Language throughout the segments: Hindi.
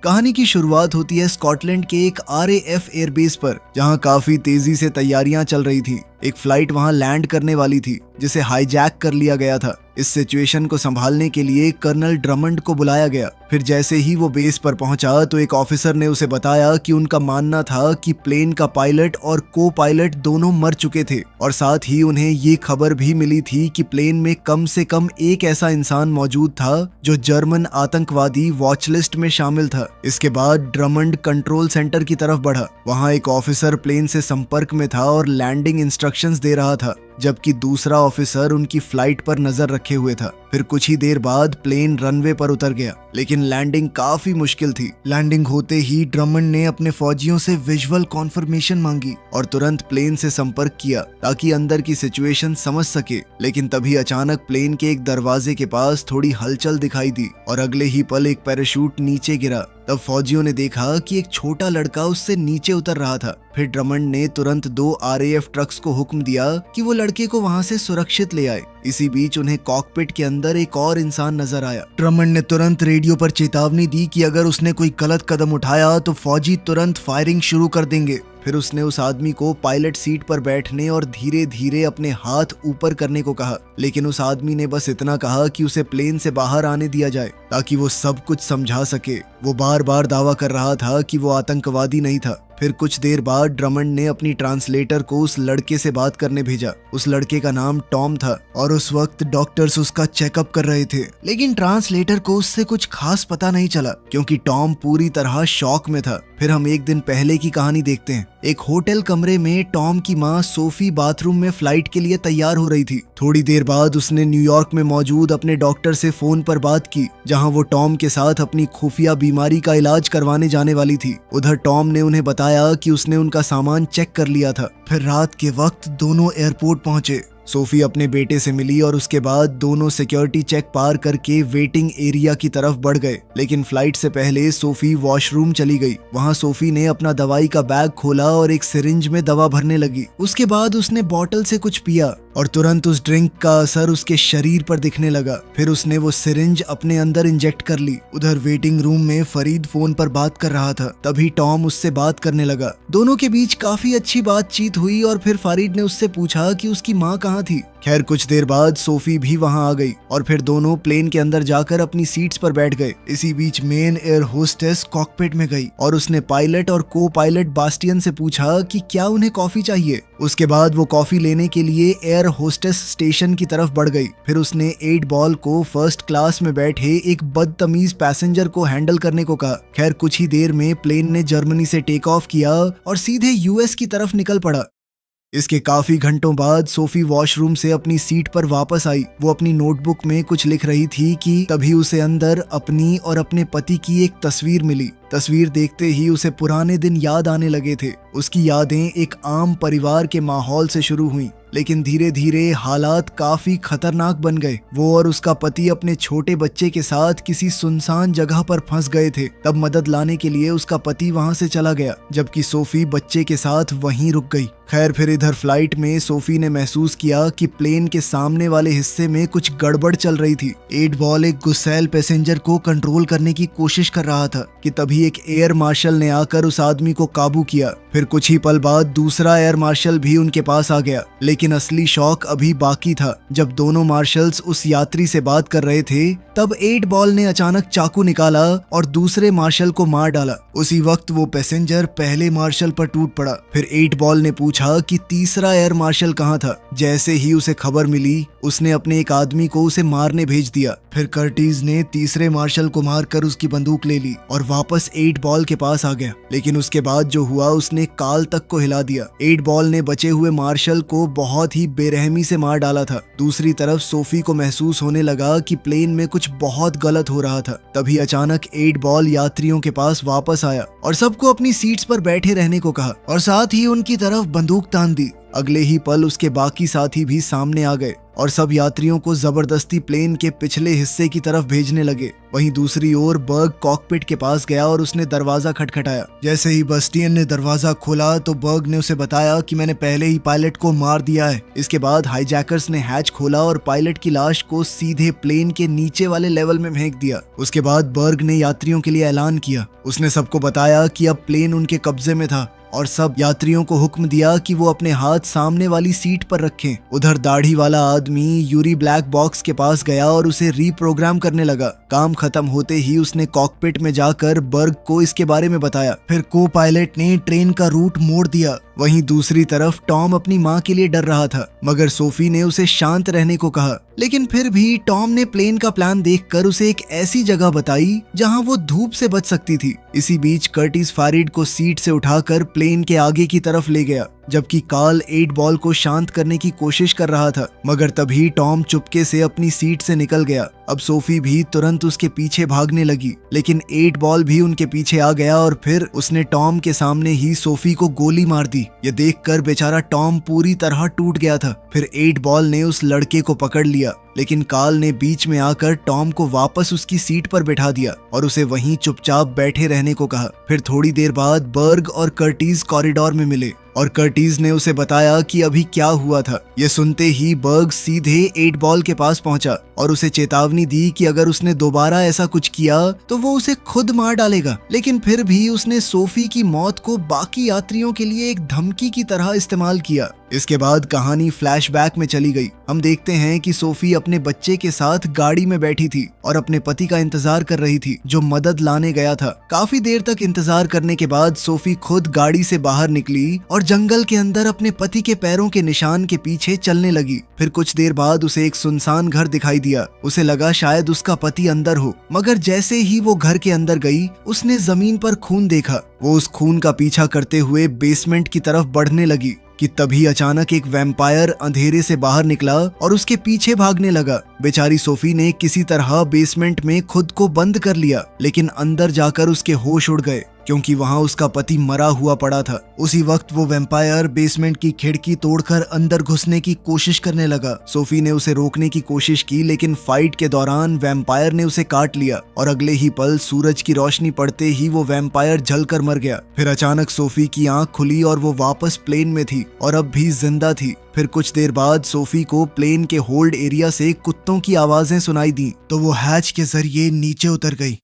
कहानी की शुरुआत होती है स्कॉटलैंड के एक RAF एयरबेस पर, जहां काफी तेजी से तैयारियां चल रही थी। एक फ्लाइट वहां लैंड करने वाली थी जिसे हाईजैक कर लिया गया था। इस सिचुएशन को संभालने के लिए कर्नल ड्रमंड को बुलाया गया। फिर जैसे ही वो बेस पर पहुंचा तो एक ऑफिसर ने उसे बताया कि उनका मानना था कि प्लेन का पायलट और को पायलट दोनों मर चुके थे, और साथ ही उन्हें ये खबर भी मिली थी कि प्लेन में कम से कम एक ऐसा इंसान मौजूद था जो जर्मन आतंकवादी वॉचलिस्ट में शामिल था। इसके बाद ड्रमंड कंट्रोल सेंटर की तरफ बढ़ा। वहां एक ऑफिसर प्लेन से संपर्क में था और लैंडिंग इंस्ट्रक्शंस दे रहा था, जबकि दूसरा ऑफिसर उनकी फ्लाइट पर नजर रखे हुए था। फिर कुछ ही देर बाद प्लेन रनवे पर उतर गया, लेकिन लैंडिंग काफी मुश्किल थी। लैंडिंग होते ही ड्रमंड ने अपने फौजियों से विजुअल कॉन्फर्मेशन मांगी और तुरंत प्लेन से संपर्क किया ताकि अंदर की सिचुएशन समझ सके। लेकिन तभी अचानक प्लेन के एक दरवाजे के पास थोड़ी हलचल दिखाई दी और अगले ही पल एक पैराशूट नीचे गिरा। तब फौजियों ने देखा कि एक छोटा लड़का उससे नीचे उतर रहा था। फिर ड्रमंड ने तुरंत 2 RAF ट्रक्स को हुक्म दिया कि वो लड़के को वहां से सुरक्षित ले आए। इसी बीच उन्हें कॉकपिट के अंदर एक और इंसान नजर आया। ड्रमंड ने तुरंत रेडियो पर चेतावनी दी कि अगर उसने कोई गलत कदम उठाया तो फौजी तुरंत फायरिंग शुरू कर देंगे। फिर उसने उस आदमी को पायलट सीट पर बैठने और धीरे धीरे अपने हाथ ऊपर करने को कहा, लेकिन उस आदमी ने बस इतना कहा कि उसे प्लेन से बाहर आने दिया जाए ताकि वो सब कुछ समझा सके। वो बार बार दावा कर रहा था कि वो आतंकवादी नहीं था। फिर कुछ देर बाद ड्रमंड ने अपनी ट्रांसलेटर को उस लड़के से बात करने भेजा। उस लड़के का नाम टॉम था और उस वक्त डॉक्टर्स उसका चेकअप कर रहे थे, लेकिन ट्रांसलेटर को उससे कुछ खास पता नहीं चला क्योंकि टॉम पूरी तरह शॉक में था। फिर हम एक दिन पहले की कहानी देखते हैं। एक होटल कमरे में टॉम की माँ सोफी बाथरूम में फ्लाइट के लिए तैयार हो रही थी। थोड़ी देर बाद उसने न्यूयॉर्क में मौजूद अपने डॉक्टर से फोन पर बात की, जहां वो टॉम के साथ अपनी खुफिया बीमारी का इलाज करवाने जाने वाली थी। उधर टॉम ने उन्हें बताया कि उसने उनका सामान चेक कर लिया था। फिर रात के वक्त दोनों एयरपोर्ट पहुंचे। सोफी अपने बेटे से मिली और उसके बाद दोनों सिक्योरिटी चेक पार करके वेटिंग एरिया की तरफ बढ़ गए। लेकिन फ्लाइट से पहले सोफी वॉशरूम चली गई। वहां सोफी ने अपना दवाई का बैग खोला और एक सिरिंज में दवा भरने लगी। उसके बाद उसने बॉटल से कुछ पिया और तुरंत उस ड्रिंक का असर उसके शरीर पर दिखने लगा। फिर उसने वो सिरिंज अपने अंदर इंजेक्ट कर ली। उधर वेटिंग रूम में फरीद फोन पर बात कर रहा था। तभी टॉम उससे बात करने लगा। दोनों के बीच काफी अच्छी बातचीत हुई और फिर फरीद ने उससे पूछा कि उसकी माँ कहाँ थी। खैर कुछ देर बाद सोफी भी वहां आ गई और फिर दोनों प्लेन के अंदर जाकर अपनी सीट्स पर बैठ गए। इसी बीच मेन एयर होस्टेस कॉकपिट में गई और उसने पायलट और को पायलट बास्टियन से पूछा कि क्या उन्हें कॉफी चाहिए। उसके बाद वो कॉफी लेने के लिए एयर होस्टेस स्टेशन की तरफ बढ़ गई। फिर उसने 8 बॉल को फर्स्ट क्लास में बैठे एक बदतमीज पैसेंजर को हैंडल करने को कहा। खैर कुछ ही देर में प्लेन ने जर्मनी से टेक ऑफ किया और सीधे US की तरफ निकल पड़ा। इसके काफी घंटों बाद सोफी वॉशरूम से अपनी सीट पर वापस आई। वो अपनी नोटबुक में कुछ लिख रही थी कि तभी उसे अंदर अपनी और अपने पति की एक तस्वीर मिली। तस्वीर देखते ही उसे पुराने दिन याद आने लगे थे। उसकी यादें एक आम परिवार के माहौल से शुरू हुई, लेकिन धीरे धीरे हालात काफी खतरनाक बन गए। वो और उसका पति अपने छोटे बच्चे के साथ किसी सुनसान जगह पर फंस गए थे। तब मदद लाने के लिए उसका पति वहां से चला गया, जबकि सोफी बच्चे के साथ वहीं रुक गई। खैर फिर इधर फ्लाइट में सोफी ने महसूस किया कि प्लेन के सामने वाले हिस्से में कुछ गड़बड़ चल रही थी। 8 बॉल एक गुस्सैल पैसेंजर को कंट्रोल करने की कोशिश कर रहा था कि तभी एक एयर मार्शल ने आकर उस आदमी को काबू किया। फिर कुछ ही पल बाद दूसरा एयर मार्शल भी उनके पास आ गया, लेकिन असली शौक अभी बाकी था। जब दोनों मार्शल्स उस यात्री से बात कर रहे थे, तब 8 बॉल ने अचानक चाकू निकाला और दूसरे मार्शल को मार डाला। उसी वक्त वो पैसेंजर पहले मार्शल पर टूट पड़ा। फिर 8 बॉल ने पूछा कि तीसरा एयर मार्शल कहाँ था। जैसे ही उसे खबर मिली, उसने अपने एक आदमी को उसे मारने भेज दिया। फिर कर्टिज ने तीसरे मार्शल को मारकर उसकी बंदूक ले ली और वापस 8 बॉल के पास आ गया। लेकिन उसके बाद जो हुआ उसने काल तक को हिला दिया। 8 बॉल ने बचे हुए मार्शल को बहुत ही बेरहमी से मार डाला था। दूसरी तरफ सोफी को महसूस होने लगा कि प्लेन में कुछ बहुत गलत हो रहा था। तभी अचानक 8 बॉल यात्रियों के पास वापस आया और सबको अपनी सीट्स पर बैठे रहने को कहा और साथ ही उनकी तरफ बंदूक तान दी। अगले ही पल उसके बाकी साथी भी सामने आ गए और सब यात्रियों को जबरदस्ती प्लेन के पिछले हिस्से की तरफ भेजने लगे। वहीं दूसरी ओर बर्ग कॉकपिट के पास गया और उसने दरवाजा खटखटाया। जैसे ही बस्टियन ने दरवाजा खोला तो बर्ग ने उसे बताया कि मैंने पहले ही पायलट को मार दिया है। इसके बाद हाईजैकर्स ने हैच खोला और पायलट की लाश को सीधे प्लेन के नीचे वाले लेवल में फेंक दिया। उसके बाद बर्ग ने यात्रियों के लिए ऐलान किया। उसने सबको बताया कि अब प्लेन उनके कब्जे में था और सब यात्रियों को हुक्म दिया कि वो अपने हाथ सामने वाली सीट पर रखें। उधर दाढ़ी वाला आदमी यूरी ब्लैक बॉक्स के पास गया और उसे रीप्रोग्राम करने लगा। काम खत्म होते ही उसने कॉकपिट में जाकर बर्ग को इसके बारे में बताया। फिर को पायलट ने ट्रेन का रूट मोड़ दिया। वहीं दूसरी तरफ टॉम अपनी माँ के लिए डर रहा था, मगर सोफी ने उसे शांत रहने को कहा। लेकिन फिर भी टॉम ने प्लेन का प्लान देखकर उसे एक ऐसी जगह बताई जहां वो धूप से बच सकती थी। इसी बीच कर्टिस फैरिड को सीट से उठाकर प्लेन के आगे की तरफ ले गया, जबकि कार्ल 8 बॉल को शांत करने की कोशिश कर रहा था। मगर तभी टॉम चुपके से अपनी सीट से निकल गया। अब सोफी भी तुरंत उसके पीछे भागने लगी, लेकिन 8 बॉल भी उनके पीछे आ गया और फिर उसने टॉम के सामने ही सोफी को गोली मार दी। ये देखकर बेचारा टॉम पूरी तरह टूट गया था। फिर 8 बॉल ने उस लड़के को पकड़ लिया, लेकिन कार्ल ने बीच में आकर टॉम को वापस उसकी सीट पर बैठा दिया और उसे वहीं चुपचाप बैठे रहने को कहा। फिर थोड़ी देर बाद बर्ग और कर्टिस कॉरिडोर में मिले और कर्टिस ने उसे बताया कि अभी क्या हुआ था। ये सुनते ही बर्ग सीधे 8 बॉल के पास पहुंचा और उसे चेतावनी दी कि अगर उसने दोबारा ऐसा कुछ किया तो वो उसे खुद मार डालेगा। लेकिन फिर भी उसने सोफी की मौत को बाकी यात्रियों के लिए एक धमकी की तरह इस्तेमाल किया। इसके बाद कहानी फ्लैशबैक में चली गई। हम देखते हैं कि सोफी अपने बच्चे के साथ गाड़ी में बैठी थी और अपने पति का इंतजार कर रही थी, जो मदद लाने गया था। काफी देर तक इंतजार करने के बाद सोफी खुद गाड़ी से बाहर निकली और जंगल के अंदर अपने पति के पैरों के निशान के पीछे चलने लगी। फिर कुछ देर बाद उसे एक सुनसान घर दिखाई दिया। उसे लगा शायद उसका पति अंदर हो, मगर जैसे ही वो घर के अंदर गई उसने जमीन पर खून देखा। वो उस खून का पीछा करते हुए बेसमेंट की तरफ बढ़ने लगी कि तभी अचानक एक वैम्पायर अंधेरे से बाहर निकला और उसके पीछे भागने लगा। बेचारी सोफी ने किसी तरह बेसमेंट में खुद को बंद कर लिया, लेकिन अंदर जाकर उसके होश उड़ गए क्योंकि वहां उसका पति मरा हुआ पड़ा था। उसी वक्त वो वैम्पायर बेसमेंट की खिड़की तोड़कर अंदर घुसने की कोशिश करने लगा। सोफी ने उसे रोकने की कोशिश की, लेकिन फाइट के दौरान वैम्पायर ने उसे काट लिया और अगले ही पल सूरज की रोशनी पड़ते ही वो वैम्पायर जलकर मर गया। फिर अचानक सोफी की आंख खुली और वो वापस प्लेन में थी और अब भी जिंदा थी। फिर कुछ देर बाद सोफी को प्लेन के होल्ड एरिया से कुत्तों की आवाजें सुनाई दी तो वो हैच के जरिए नीचे उतर गई।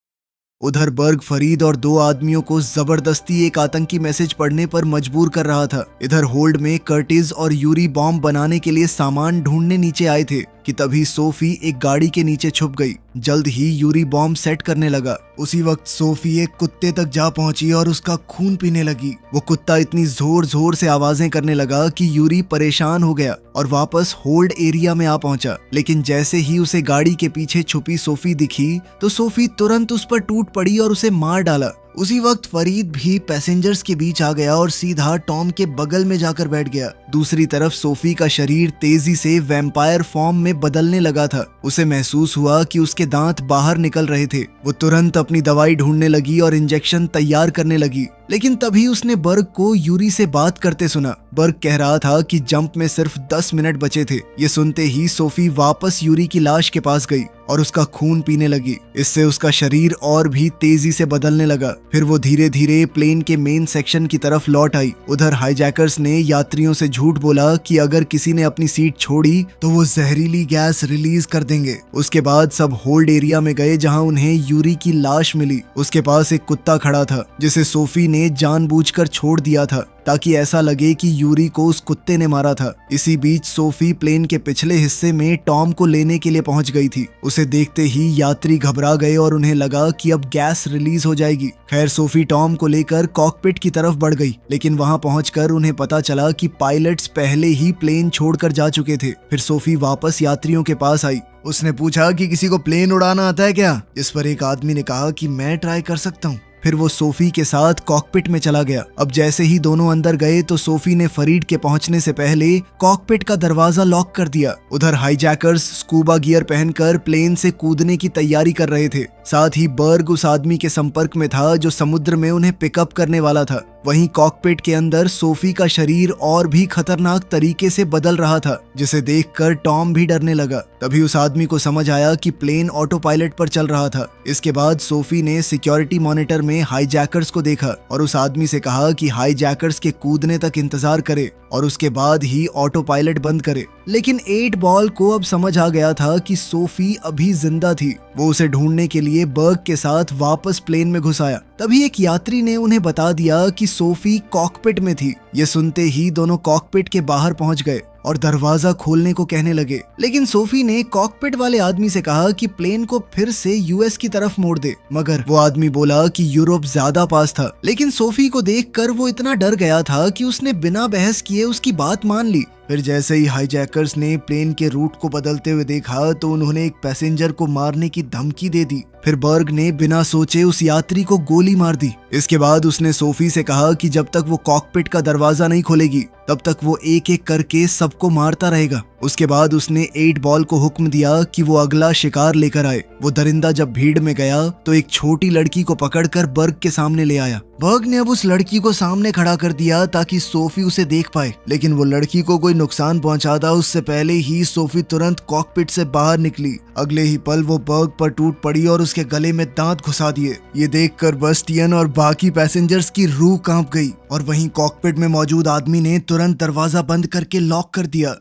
उधर बर्ग फरीद और 2 आदमियों को जबरदस्ती एक आतंकी मैसेज पढ़ने पर मजबूर कर रहा था। इधर होल्ड में कर्टिस और यूरी बॉम्ब बनाने के लिए सामान ढूंढने नीचे आए थे कि तभी सोफी एक गाड़ी के नीचे छुप गई। जल्द ही यूरी बॉम्ब सेट करने लगा। उसी वक्त सोफी एक कुत्ते तक जा पहुंची और उसका खून पीने लगी। वो कुत्ता इतनी जोर जोर से आवाजें करने लगा कि यूरी परेशान हो गया और वापस होल्ड एरिया में आ पहुंचा। लेकिन जैसे ही उसे गाड़ी के पीछे छुपी सोफी दिखी तो सोफी तुरंत उस पर टूट पड़ी और उसे मार डाला। उसी वक्त फरीद भी पैसेंजर्स के बीच आ गया और सीधा टॉम के बगल में जाकर बैठ गया। दूसरी तरफ सोफी का शरीर तेजी से वैम्पायर फॉर्म में बदलने लगा था। उसे महसूस हुआ कि उसके दांत बाहर निकल रहे थे। वो तुरंत अपनी दवाई ढूंढने लगी और इंजेक्शन तैयार करने लगी। लेकिन तभी उसने बर्ग को यूरी से बात करते सुना। बर्ग कह रहा था कि जंप में सिर्फ 10 मिनट बचे थे। ये सुनते ही सोफी वापस यूरी की लाश के पास गई और उसका खून पीने लगी। इससे उसका शरीर और भी तेजी से बदलने लगा। फिर वो धीरे धीरे प्लेन के मेन सेक्शन की तरफ लौट आई। उधर हाईजैकर्स ने यात्रियों से झूठ बोला कि अगर किसी ने अपनी सीट छोड़ी तो वो जहरीली गैस रिलीज कर देंगे। उसके बाद सब होल्ड एरिया में गए जहां उन्हें यूरी की लाश मिली। उसके पास एक कुत्ता खड़ा था जिसे सोफी ने जानबूझकर छोड़ दिया था ताकि ऐसा लगे कि यूरी को उस कुत्ते ने मारा था। इसी बीच सोफी प्लेन के पिछले हिस्से में टॉम को लेने के लिए पहुंच गई थी। उसे देखते ही यात्री घबरा गए और उन्हें लगा कि अब गैस रिलीज हो जाएगी। खैर सोफी टॉम को लेकर कॉकपिट की तरफ बढ़ गई, लेकिन वहां पहुंचकर उन्हें पता चला कि पायलट्स पहले ही प्लेन छोड़कर जा चुके थे। फिर सोफी वापस यात्रियों के पास आई। उसने पूछा कि किसी को प्लेन उड़ाना आता है क्या? इस पर एक आदमी ने कहा कि मैं ट्राई कर सकता हूँ। फिर वो सोफी के साथ कॉकपिट में चला गया। अब जैसे ही दोनों अंदर गए तो सोफी ने फरीड के पहुंचने से पहले कॉकपिट का दरवाजा लॉक कर दिया। उधर हाईजैकर्स स्कूबा गियर पहनकर प्लेन से कूदने की तैयारी कर रहे थे। साथ ही बर्ग उस आदमी के संपर्क में था जो समुद्र में उन्हें पिकअप करने वाला था। वहीं कॉकपिट के अंदर सोफी का शरीर और भी खतरनाक तरीके से बदल रहा था, जिसे देखकर टॉम भी डरने लगा। तभी उस आदमी को समझ आया कि प्लेन ऑटो पायलट पर चल रहा था। इसके बाद सोफी ने सिक्योरिटी मॉनिटर में हाईजैकर्स को देखा और उस आदमी से कहा कि हाईजैकर्स के कूदने तक इंतजार करे और उसके बाद ही ऑटो पायलट बंद करे। लेकिन 8 बॉल को अब समझ आ गया था कि सोफी अभी जिंदा थी। वो उसे ढूंढने के लिए बर्ग के साथ वापस प्लेन में घुस आया। तभी एक यात्री ने उन्हें बता दिया कि सोफी कॉकपिट में थी। ये सुनते ही दोनों कॉकपिट के बाहर पहुंच गए और दरवाजा खोलने को कहने लगे। लेकिन सोफी ने कॉकपिट वाले आदमी से कहा कि प्लेन को फिर से यूएस की तरफ मोड़ दे, मगर वो आदमी बोला कि यूरोप ज्यादा पास था। लेकिन सोफी को देखकर वो इतना डर गया था कि उसने बिना बहस किए उसकी बात मान ली। फिर जैसे ही हाईजैकर्स ने प्लेन के रूट को बदलते हुए देखा तो उन्होंने एक पैसेंजर को मारने की धमकी दे दी। फिर बर्ग ने बिना सोचे उस यात्री को गोली मार दी। इसके बाद उसने सोफी से कहा कि जब तक वो कॉकपिट का दरवाजा नहीं खोलेगी तब तक वो एक एक करके सबको मारता रहेगा। उसके बाद उसने 8 बॉल को हुक्म दिया कि वो अगला शिकार लेकर आए। वो दरिंदा जब भीड़ में गया तो एक छोटी लड़की को पकड़कर बर्ग के सामने ले आया। बर्ग ने अब उस लड़की को सामने खड़ा कर दिया ताकि सोफी उसे देख पाए, लेकिन वो लड़की को कोई नुकसान पहुंचाता उससे पहले ही सोफी तुरंत कॉकपिट से बाहर निकली। अगले ही पल वो बर्ग पर टूट पड़ी और उसके गले में दांत घुसा दिए। ये देखकर बस्टियन और बाकी पैसेंजर्स की रूह कांप गई और वहीं कॉकपिट में मौजूद आदमी ने तुरंत दरवाजा बंद करके लॉक कर दिया।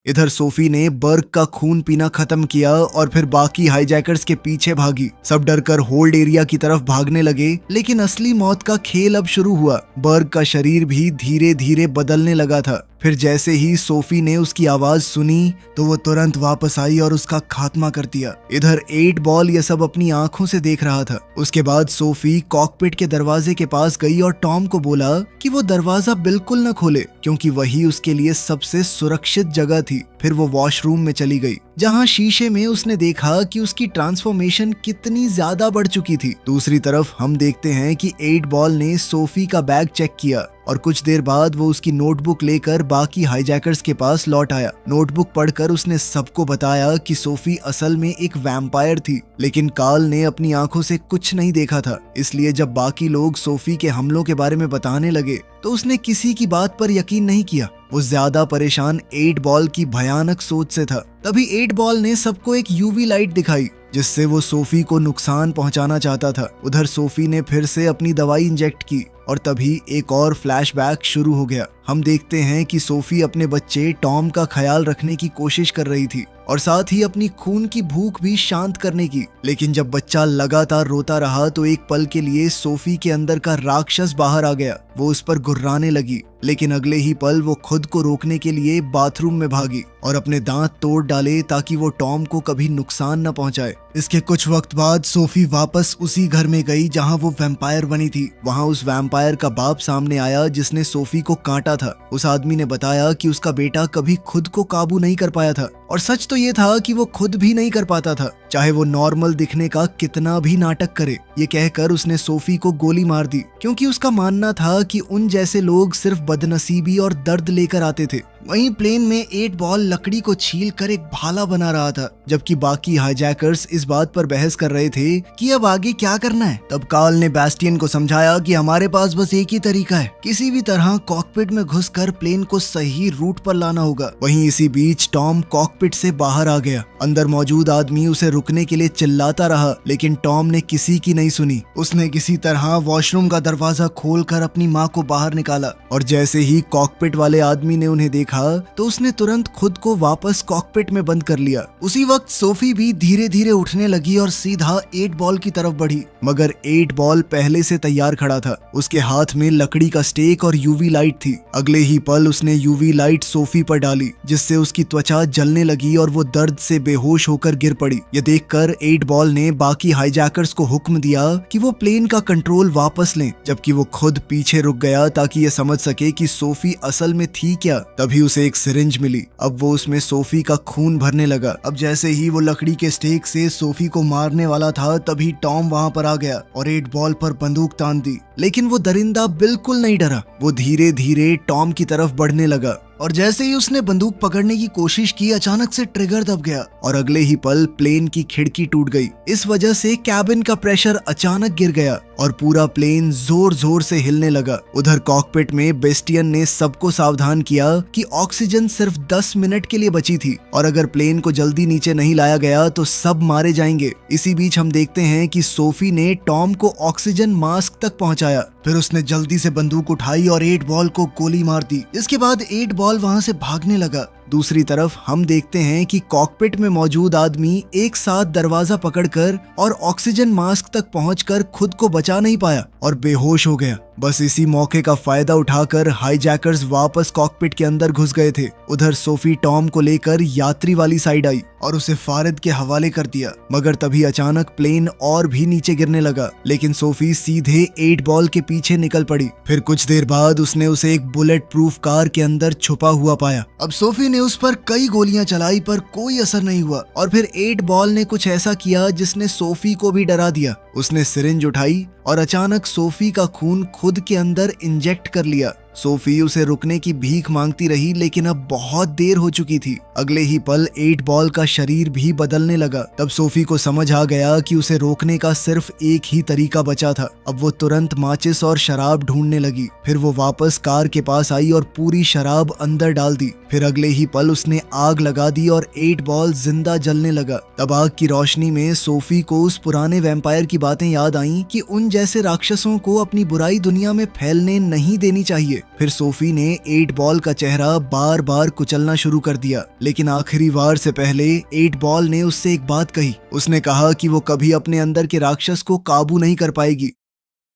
इधर सोफी ने बर्ग का खून पीना खत्म किया और फिर बाकी हाईजैकर्स के पीछे भागी। सब डरकर होल्ड एरिया की तरफ भागने लगे, लेकिन असली मौत का खेल अब शुरू हुआ। बर्ग का शरीर भी धीरे धीरे बदलने लगा था। फिर जैसे ही सोफी ने उसकी आवाज सुनी तो वो तुरंत वापस आई और उसका खात्मा कर दिया। इधर 8 बॉल ये सब अपनी आंखों से देख रहा था। उसके बाद सोफी कॉकपिट के दरवाजे के पास गई और टॉम को बोला कि वो दरवाजा बिल्कुल न खोले, क्योंकि वही उसके लिए सबसे सुरक्षित जगह थी। फिर वो वॉशरूम में चली गई, जहां शीशे में उसने देखा कि उसकी ट्रांसफॉर्मेशन कितनी ज्यादा बढ़ चुकी थी। दूसरी तरफ हम देखते हैं कि 8 बॉल ने सोफी का बैग चेक किया और कुछ देर बाद वो उसकी नोटबुक लेकर बाकी हाईजैकर्स के पास लौट आया। नोटबुक पढ़कर उसने सबको बताया कि सोफी असल में एक वैम्पायर थी, लेकिन कार्ल ने अपनी आंखों से कुछ नहीं देखा था। इसलिए जब बाकी लोग सोफी के हमलों के बारे में बताने लगे तो उसने किसी की बात पर यकीन नहीं किया। वो ज्यादा परेशान 8 बॉल की भयानक सोच से था। तभी 8 बॉल ने सबको एक यूवी लाइट दिखाई जिससे वो सोफी को नुकसान पहुंचाना चाहता था। उधर सोफी ने फिर से अपनी दवाई इंजेक्ट की और तभी एक और फ्लैशबैक शुरू हो गया। हम देखते हैं कि सोफी अपने बच्चे टॉम का ख्याल रखने की कोशिश कर रही थी और साथ ही अपनी खून की भूख भी शांत करने की। लेकिन जब बच्चा लगातार रोता रहा तो एक पल के लिए सोफी के अंदर का राक्षस बाहर आ गया। वो उस पर गुर्राने लगी, लेकिन अगले ही पल वो खुद को रोकने के लिए बाथरूम में भागी और अपने दांत तोड़ डाले ताकि वो टॉम को कभी नुकसान न पहुंचाए। इसके कुछ वक्त बाद सोफी वापस उसी घर में गई जहां वो वैम्पायर बनी थी। वहां उस वैम्पायर का बाप सामने आया जिसने सोफी को काटा था। उस आदमी ने बताया कि उसका बेटा कभी खुद को काबू नहीं कर पाया था, और सच तो ये था कि वो खुद भी नहीं कर पाता था, चाहे वो नॉर्मल दिखने का कितना भी नाटक करे। ये कहकर उसने सोफी को गोली मार दी, क्योंकि उसका मानना था कि उन जैसे लोग सिर्फ बदनसीबी और दर्द लेकर आते थे। वहीं प्लेन में 8 बॉल लकड़ी को छील कर एक भाला बना रहा था, जबकि बाकी हाईजैकर्स इस बात पर बहस कर रहे थे कि अब आगे क्या करना है। तब कार्ल ने बैस्टियन को समझाया कि हमारे पास बस एक ही तरीका है, किसी भी तरह कॉकपिट में घुसकर प्लेन को सही रूट पर लाना होगा। वहीं इसी बीच टॉम कॉकपिट से बाहर आ गया। अंदर मौजूद आदमी उसे रुकने के लिए चिल्लाता रहा, लेकिन टॉम ने किसी की नहीं सुनी। उसने किसी तरह वॉशरूम का दरवाजा खोलकर अपनी माँ को बाहर निकाला और जैसे ही कॉकपिट वाले आदमी ने उन्हें देखा तो उसने तुरंत खुद को वापस कॉकपिट में बंद कर लिया। उसी वक्त सोफी भी धीरे धीरे उठने लगी और सीधा 8 बॉल की तरफ बढ़ी, मगर 8 बॉल पहले से तैयार खड़ा था। उसके हाथ में लकड़ी का स्टेक और यूवी लाइट थी। अगले ही पल उसने यूवी लाइट सोफी पर डाली, जिससे उसकी त्वचा जलने लगी और वो दर्द से बेहोश होकर गिर पड़ी। ये देखकर 8 बॉल ने बाकी हाईजैकर्स को हुक्म दिया कि वो प्लेन का कंट्रोल वापस लें, जबकि वो खुद पीछे रुक गया ताकि ये समझ सके कि सोफी असल में थी क्या। तभी उसे एक सिरिंज मिली। अब वो उसमें सोफी का खून भरने लगा। अब जैसे ही वो लकड़ी के स्टेक से सोफी को मारने वाला था, तभी टॉम वहां पर आ गया और 8 बॉल पर बंदूक तान दी। लेकिन वो दरिंदा बिल्कुल नहीं डरा। वो धीरे धीरे टॉम की तरफ बढ़ने लगा और जैसे ही उसने बंदूक पकड़ने की कोशिश की, अचानक से ट्रिगर दब गया और अगले ही पल प्लेन की खिड़की टूट गई। इस वजह से कैबिन का प्रेशर अचानक गिर गया और पूरा प्लेन जोर जोर से हिलने लगा। उधर कॉकपिट में बेस्टियन ने सबको सावधान किया कि ऑक्सीजन सिर्फ 10 मिनट के लिए बची थी और अगर प्लेन को जल्दी नीचे नहीं लाया गया तो सब मारे जाएंगे। इसी बीच हम देखते हैं कि सोफी ने टॉम को ऑक्सीजन मास्क तक पहुंचाया। फिर उसने जल्दी से बंदूक उठाई और 8 बॉल को गोली मार दी। इसके बाद 8 बॉल वहां से भागने लगा। दूसरी तरफ हम देखते हैं कि कॉकपिट में मौजूद आदमी एक साथ दरवाजा पकड़कर और ऑक्सीजन मास्क तक पहुंचकर खुद को बचा नहीं पाया और बेहोश हो गया। बस इसी मौके का फायदा उठाकर हाईजैकर्स वापस कॉकपिट के अंदर घुस गए थे। उधर सोफी टॉम को लेकर यात्री वाली साइड आई और उसे फारिद के हवाले कर दिया, मगर तभी अचानक प्लेन और भी नीचे गिरने लगा, लेकिन सोफी सीधे 8 बॉल के पीछे निकल पड़ी। फिर कुछ देर बाद उसने उसे एक बुलेट प्रूफ कार के अंदर छुपा हुआ पाया। अब सोफी ने उस पर कई गोलियां चलाई पर कोई असर नहीं हुआ और फिर 8 बॉल ने कुछ ऐसा किया जिसने सोफी को भी डरा दिया। उसने सिरिंज उठाई और अचानक सोफी का खून खुद के अंदर इंजेक्ट कर लिया। सोफी उसे रुकने की भीख मांगती रही, लेकिन अब बहुत देर हो चुकी थी। अगले ही पल 8 बॉल का शरीर भी बदलने लगा। तब सोफी को समझ आ गया कि उसे रोकने का सिर्फ एक ही तरीका बचा था। अब वो तुरंत माचिस और शराब ढूंढने लगी। फिर वो वापस कार के पास आई और पूरी शराब अंदर डाल दी। फिर अगले ही पल उसने आग लगा दी और 8 बॉल जिंदा जलने लगा। तब आग की रोशनी में सोफी को उस पुराने वैम्पायर की बातें याद आईं कि उन जैसे राक्षसों को अपनी बुराई दुनिया में फैलने नहीं देनी चाहिए। फिर सोफी ने 8 बॉल का चेहरा बार बार कुचलना शुरू कर दिया, लेकिन आखिरी वार से पहले 8 बॉल ने उससे एक बात कही। उसने कहा कि वो कभी अपने अंदर के राक्षस को काबू नहीं कर पाएगी।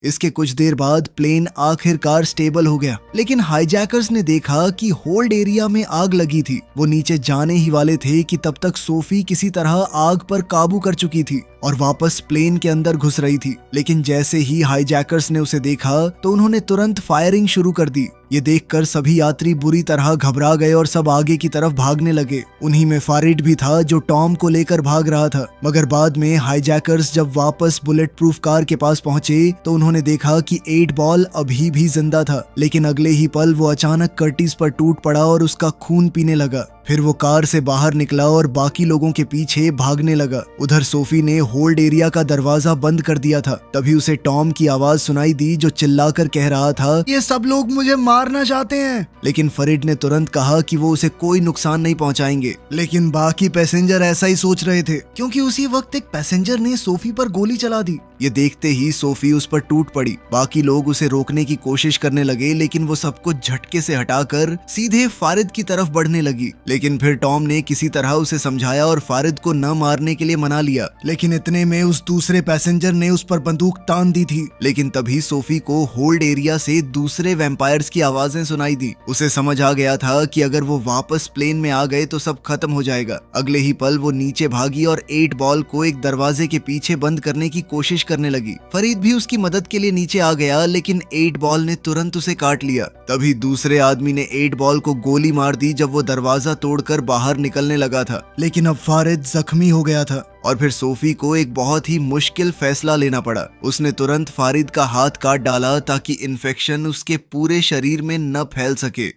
इसके कुछ देर बाद प्लेन आखिरकार स्टेबल हो गया, लेकिन हाईजैकर्स ने देखा कि होल्ड एरिया में आग लगी थी। वो नीचे जाने ही वाले थे कि तब तक सोफी किसी तरह आग पर काबू कर चुकी थी और वापस प्लेन के अंदर घुस रही थी। लेकिन जैसे ही हाईजैकर्स ने उसे देखा तो उन्होंने तुरंत फायरिंग शुरू कर दी। ये देखकर सभी यात्री बुरी तरह घबरा गए और सब आगे की तरफ भागने लगे। उन्हीं में फारिड भी था जो टॉम को लेकर भाग रहा था। मगर बाद में हाईजैकर्स जब वापस बुलेट प्रूफ कार के पास पहुंचे तो उन्होंने देखा कि 8 बॉल अभी भी जिंदा था, लेकिन अगले ही पल वो अचानक कर्टिस पर टूट पड़ा और उसका खून पीने लगा। फिर वो कार से बाहर निकला और बाकी लोगों के पीछे भागने लगा। उधर सोफी ने होल्ड एरिया का दरवाजा बंद कर दिया था। तभी उसे टॉम की आवाज सुनाई दी जो चिल्लाकर कह रहा था, ये सब लोग मुझे मारना चाहते हैं। लेकिन फरीड ने तुरंत कहा कि वो उसे कोई नुकसान नहीं पहुंचाएंगे। लेकिन बाकी पैसेंजर ऐसा ही सोच रहे थे, क्योंकि उसी वक्त एक पैसेंजर ने सोफी पर गोली चला दी। ये देखते ही सोफी उस पर टूट पड़ी। बाकी लोग उसे रोकने की कोशिश करने लगे, लेकिन वो सबको झटके से हटाकर सीधे फारिद की तरफ बढ़ने लगी। लेकिन फिर टॉम ने किसी तरह उसे समझाया और फारिद को न मारने के लिए मना लिया। लेकिन इतने में उस दूसरे पैसेंजर ने उस पर बंदूक तान दी थी। लेकिन तभी सोफी को होल्ड एरिया से दूसरे वैम्पायर्स की आवाजें सुनाई दी। उसे समझ आ गया था कि अगर वो वापस प्लेन में आ गए तो सब खत्म हो जाएगा। अगले ही पल वो नीचे भागी और 8 बॉल को एक दरवाजे के पीछे बंद करने की कोशिश करने लगी। फरीद भी उसकी मदद के लिए नीचे आ गया, लेकिन 8 बॉल ने तुरंत उसे काट लिया। तभी दूसरे आदमी ने 8 बॉल को गोली मार दी जब वो दरवाजा तोड़कर बाहर निकलने लगा था। लेकिन अब फारिद जख्मी हो गया था और फिर सोफी को एक बहुत ही मुश्किल फैसला लेना पड़ा। उसने तुरंत फारिद का हाथ काट डाला ताकि इन्फेक्शन उसके पूरे शरीर में न फैल सके।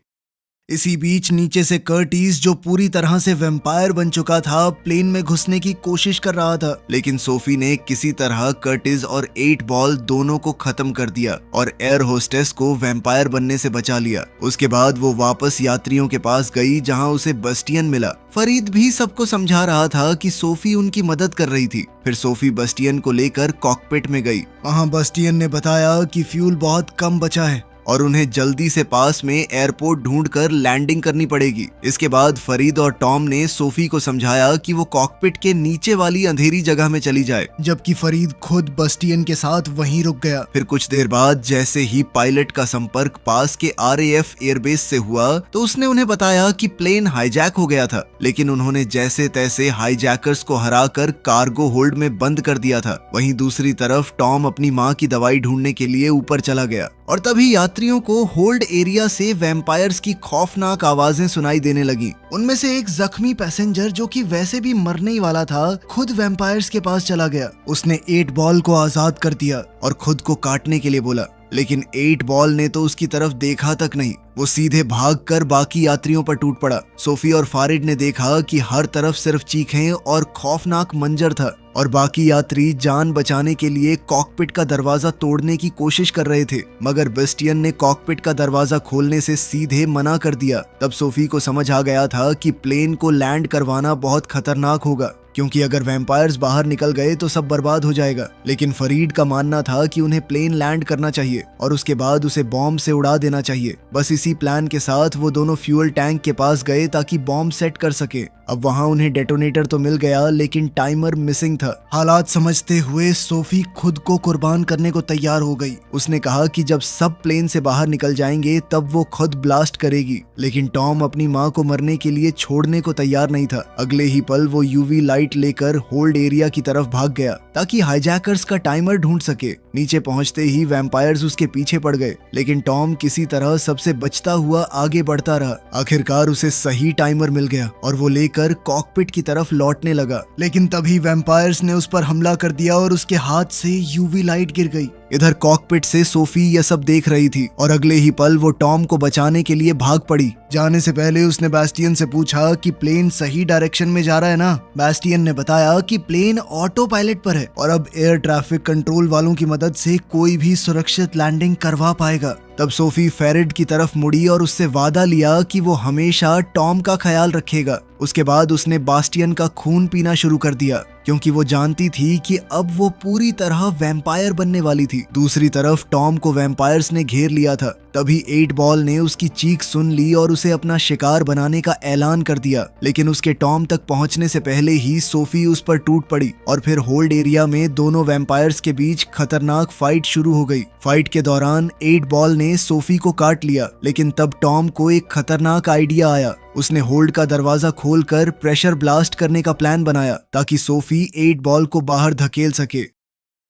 इसी बीच नीचे से कर्टिस, जो पूरी तरह से वैम्पायर बन चुका था, प्लेन में घुसने की कोशिश कर रहा था। लेकिन सोफी ने किसी तरह कर्टिस और 8 बॉल दोनों को खत्म कर दिया और एयर होस्टेस को वैम्पायर बनने से बचा लिया। उसके बाद वो वापस यात्रियों के पास गई जहां उसे बस्टियन मिला। फरीद भी सबको समझा रहा था कि सोफी उनकी मदद कर रही थी। फिर सोफी बस्टियन को लेकर कॉकपिट में गई। वहां बस्टियन ने बताया कि फ्यूल बहुत कम बचा है और उन्हें जल्दी से पास में एयरपोर्ट ढूंढकर लैंडिंग करनी पड़ेगी। इसके बाद फरीद और टॉम ने सोफी को समझाया कि वो कॉकपिट के नीचे वाली अंधेरी जगह में चली जाए, जबकि फरीद खुद बस्टियन के साथ वहीं रुक गया। फिर कुछ देर बाद जैसे ही पायलट का संपर्क पास के RAF एयरबेस से हुआ तो उसने उन्हें बताया कि प्लेन हाईजैक हो गया था, लेकिन उन्होंने जैसे तैसे हाईजैकर्स को हराकर कार्गो होल्ड में बंद कर दिया था। वहीं दूसरी तरफ टॉम अपनी माँ की दवाई ढूंढने के लिए ऊपर चला गया और तभी यात्रियों को होल्ड एरिया से वैम्पायर्स की खौफनाक आवाजें सुनाई देने लगी। उनमें से एक जख्मी पैसेंजर, जो कि वैसे भी मरने ही वाला था, खुद वैम्पायर्स के पास चला गया। उसने 8 बॉल को आजाद कर दिया और खुद को काटने के लिए बोला। लेकिन 8 बॉल ने तो उसकी तरफ देखा तक नहीं। वो सीधे भागकर बाकी यात्रियों पर टूट पड़ा। सोफी और फारिड ने देखा कि हर तरफ सिर्फ चीखें और खौफनाक मंजर था और बाकी यात्री जान बचाने के लिए कॉकपिट का दरवाजा तोड़ने की कोशिश कर रहे थे, मगर बेस्टियन ने कॉकपिट का दरवाजा खोलने से सीधे मना कर दिया। तब सोफी को समझ आ गया था कि प्लेन को लैंड करवाना बहुत खतरनाक होगा, क्योंकि अगर वैम्पायर्स बाहर निकल गए तो सब बर्बाद हो जाएगा। लेकिन फरीद का मानना था कि उन्हें प्लेन लैंड करना चाहिए और उसके बाद उसे बॉम्ब से उड़ा देना चाहिए। बस इसी प्लान के साथ वो दोनों फ्यूल टैंक के पास गए ताकि बॉम्ब सेट कर सके। अब वहां उन्हें डेटोनेटर तो मिल गया, लेकिन टाइमर मिसिंग था। हालात समझते हुए सोफी खुद को कुर्बान करने को तैयार हो गई। उसने कहा कि जब सब प्लेन से बाहर निकल जाएंगे तब वो खुद ब्लास्ट करेगी। लेकिन टॉम अपनी माँ को मरने के लिए छोड़ने को तैयार नहीं था। अगले ही पल वो यूवी लाइट लेकर होल्ड एरिया की तरफ भाग गया ताकि हाईजैकर्स का टाइमर ढूंढ सके। नीचे पहुंचते ही वैम्पायर्स उसके पीछे पड़ गए, लेकिन टॉम किसी तरह सबसे बचता हुआ आगे बढ़ता रहा। आखिरकार उसे सही टाइमर मिल गया और वो लेकर कॉकपिट की तरफ लौटने लगा। लेकिन तभी वैम्पायर्स ने उस पर हमला कर दिया और उसके हाथ से यूवी लाइट गिर गई। इधर कॉकपिट से सोफी यह सब देख रही थी और अगले ही पल वो टॉम को बचाने के लिए भाग पड़ी। जाने से पहले उसने बैस्टियन से पूछा कि प्लेन सही डायरेक्शन में जा रहा है ना। बैस्टियन ने बताया कि प्लेन ऑटो पायलट पर है और अब एयर ट्रैफिक कंट्रोल वालों की मदद से कोई भी सुरक्षित लैंडिंग करवा पाएगा। तब सोफी फेरिड की तरफ मुड़ी और उससे वादा लिया कि वो हमेशा टॉम का ख्याल रखेगा। उसके बाद उसने बास्टियन का खून पीना शुरू कर दिया, क्योंकि वो जानती थी कि अब वो पूरी तरह वैम्पायर बनने वाली थी। दूसरी तरफ टॉम को वैम्पायर्स ने घेर लिया था। तभी 8 बॉल ने उसकी चीख सुन ली और उसे अपना शिकार बनाने का ऐलान कर दिया। लेकिन उसके टॉम तक पहुंचने से पहले ही सोफी उस पर टूट पड़ी और फिर होल्ड एरिया में दोनों वैम्पायर्स के बीच खतरनाक फाइट शुरू हो गई। फाइट के दौरान 8 बॉल ने सोफी को काट लिया, लेकिन तब टॉम को एक खतरनाक आइडिया आया। उसने होल्ड का दरवाजा खोलकर प्रेशर ब्लास्ट करने का प्लान बनाया ताकि सोफी 8 बॉल को बाहर धकेल सके।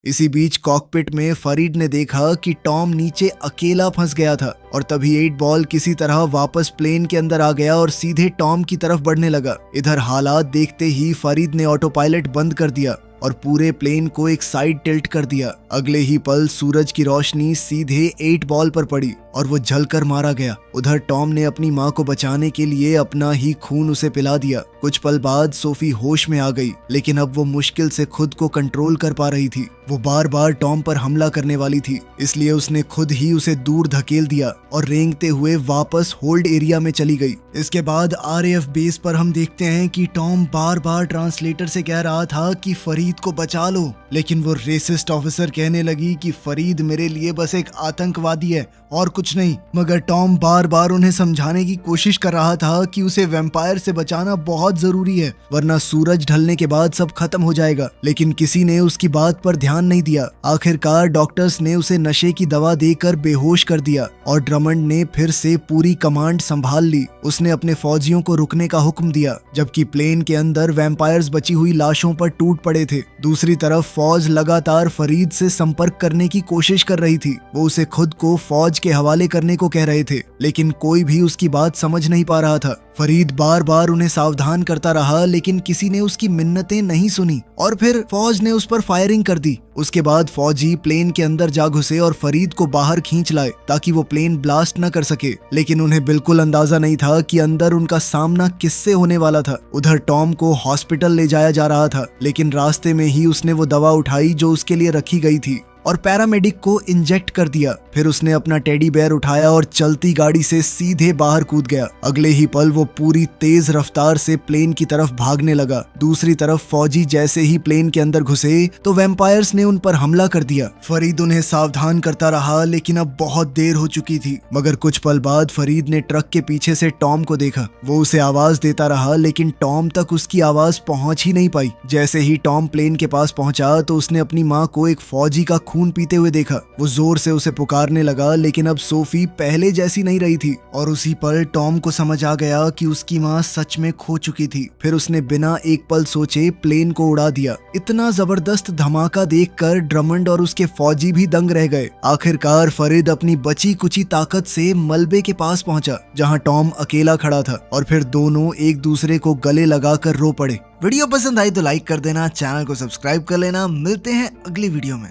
इसी बीच कॉकपिट में फरीद ने देखा कि टॉम नीचे अकेला फंस गया था और तभी 8 बॉल किसी तरह वापस प्लेन के अंदर आ गया और सीधे टॉम की तरफ बढ़ने लगा। इधर हालात देखते ही फरीद ने ऑटो पायलट बंद कर दिया और पूरे प्लेन को एक साइड टिल्ट कर दिया। अगले ही पल सूरज की रोशनी सीधे 8 बॉल पर पड़ी और वो जलकर मारा गया। उधर टॉम ने अपनी माँ को बचाने के लिए अपना ही खून उसे पिला दिया। कुछ पल बाद सोफी होश में आ गई, लेकिन अब वो मुश्किल से खुद को कंट्रोल कर पा रही थी। वो बार बार टॉम पर हमला करने वाली थी, इसलिए उसने खुद ही उसे दूर धकेल दिया और रेंगते हुए वापस होल्ड एरिया में चली गई। इसके बाद RAF बेस पर हम देखते हैं कि टॉम बार बार ट्रांसलेटर से कह रहा था कि फरीद को बचा लो, लेकिन वो रेसिस्ट ऑफिसर कहने लगी कि फरीद मेरे लिए बस एक आतंकवादी है और कुछ नहीं। मगर टॉम बार बार उन्हें समझाने की कोशिश कर रहा था कि उसे वैम्पायर से बचाना बहुत जरूरी है, वरना सूरज ढलने के बाद सब खत्म हो जाएगा। लेकिन किसी ने उसकी बात पर ध्यान नहीं दिया। आखिरकार डॉक्टर्स ने उसे नशे की दवा देकर बेहोश कर दिया और ड्रमंड ने फिर से पूरी कमांड संभाल ली। उसने अपने फौजियों को रुकने का हुक्म दिया, जबकि प्लेन के अंदर वैम्पायर्स बची हुई लाशों पर टूट पड़े थे। दूसरी तरफ फौज लगातार फरीद से संपर्क करने की कोशिश कर रही थी। वो उसे खुद को फौज के हवाले करने को कह रहे थे, लेकिन कोई भी उसकी बात समझ नहीं पा रहा था। फरीद बार बार उन्हें सावधान करता रहा, लेकिन किसी ने उसकी मिन्नतें नहीं सुनी और फिर फौज ने उस पर फायरिंग कर दी। उसके बाद फौजी प्लेन के अंदर जा घुसे और फरीद को बाहर खींच लाए ताकि वो प्लेन ब्लास्ट न कर सके। लेकिन उन्हें बिल्कुल अंदाजा नहीं था कि अंदर उनका सामना किससे होने वाला था। उधर टॉम को हॉस्पिटल ले जाया जा रहा था, लेकिन रास्ते में ही उसने वो दवा उठाई जो उसके लिए रखी गई थी और पैरामेडिक को इंजेक्ट कर दिया। फिर उसने अपना टेडी बेयर उठाया और चलती गाड़ी से सीधे बाहर कूद गया। अगले ही पल वो पूरी तेज रफ्तार से प्लेन की तरफ भागने लगा। दूसरी तरफ फौजी जैसे ही प्लेन के अंदर घुसे तो वैम्पायर्स ने उन पर हमला कर दिया। फरीद उन्हें सावधान करता रहा, लेकिन अब बहुत देर हो चुकी थी। मगर कुछ पल बाद फरीद ने ट्रक के पीछे से टॉम को देखा। वो उसे आवाज देता रहा, लेकिन टॉम तक उसकी आवाज पहुंच ही नहीं पाई। जैसे ही टॉम प्लेन के पास पहुंचा तो उसने अपनी माँ को एक फौजी का खून पीते हुए देखा। वो जोर से उसे पुकारने लगा, लेकिन अब सोफी पहले जैसी नहीं रही थी और उसी पल टॉम को समझ आ गया कि उसकी माँ सच में खो चुकी थी। फिर उसने बिना एक पल सोचे प्लेन को उड़ा दिया। इतना जबरदस्त धमाका देखकर ड्रमंड और उसके फौजी भी दंग रह गए। आखिरकार फरीद अपनी बची कुची ताकत से मलबे के पास पहुंचा, जहां टॉम अकेला खड़ा था और फिर दोनों एक दूसरे को गले लगाकर रो पड़े। वीडियो पसंद आई तो लाइक कर देना, चैनल को सब्सक्राइब कर लेना। मिलते हैं अगली वीडियो में।